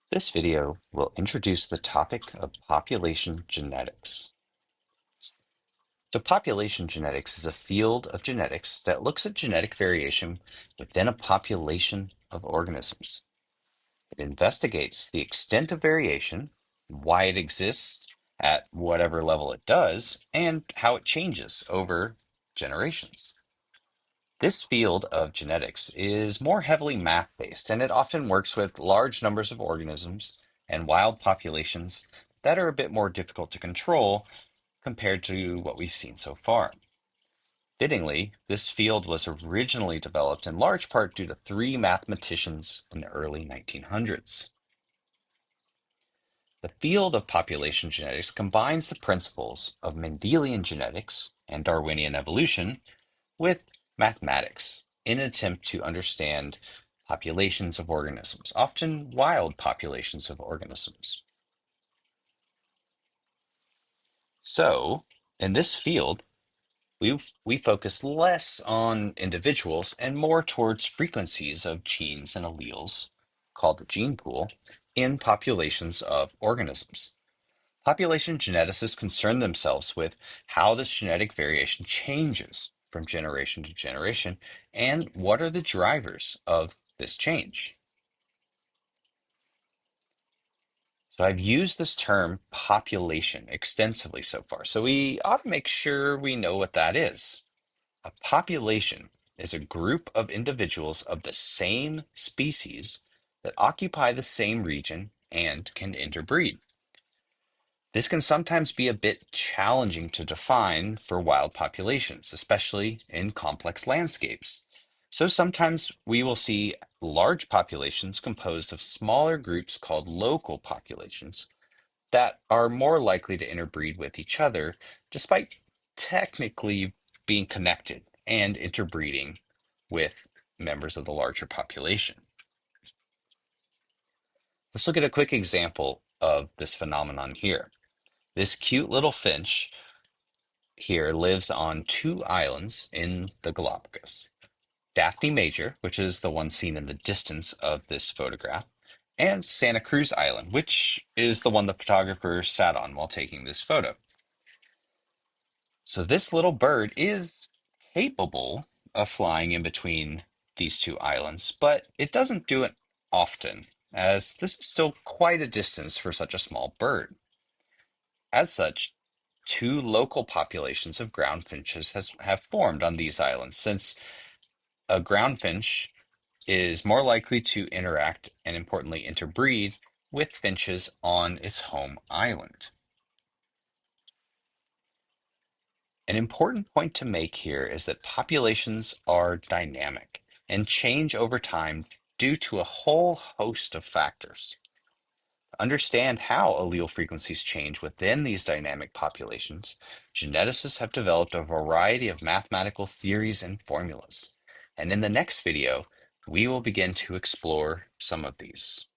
This video will introduce the topic of population genetics. So population genetics is a field of genetics that looks at genetic variation within a population of organisms. It investigates the extent of variation, why it exists at whatever level it does, and how it changes over generations. This field of genetics is more heavily math-based, and it often works with large numbers of organisms and wild populations that are a bit more difficult to control compared to what we've seen so far. Fittingly, this field was originally developed in large part due to three mathematicians in the early 1900s. The field of population genetics combines the principles of Mendelian genetics and Darwinian evolution with mathematics in an attempt to understand populations of organisms, often wild populations of organisms. So, in this field, we focus less on individuals and more towards frequencies of genes and alleles, called the gene pool, in populations of organisms. Population geneticists concern themselves with how this genetic variation changes from generation to generation and what are the drivers of this change. So I've used this term population extensively so far, so we ought to make sure we know what that is. A population is a group of individuals of the same species that occupy the same region and can interbreed. This can sometimes be a bit challenging to define for wild populations, especially in complex landscapes. So sometimes we will see large populations composed of smaller groups called local populations that are more likely to interbreed with each other, despite technically being connected and interbreeding with members of the larger population. Let's look at a quick example of this phenomenon here. This cute little finch here lives on two islands in the Galapagos. Daphne Major, which is the one seen in the distance of this photograph, and Santa Cruz Island, which is the one the photographer sat on while taking this photo. So this little bird is capable of flying in between these two islands, but it doesn't do it often, as this is still quite a distance for such a small bird. As such, two local populations of ground finches have formed on these islands, since a ground finch is more likely to interact and importantly interbreed with finches on its home island. An important point to make here is that populations are dynamic and change over time due to a whole host of factors. To understand how allele frequencies change within these dynamic populations, geneticists have developed a variety of mathematical theories and formulas. And in the next video, we will begin to explore some of these.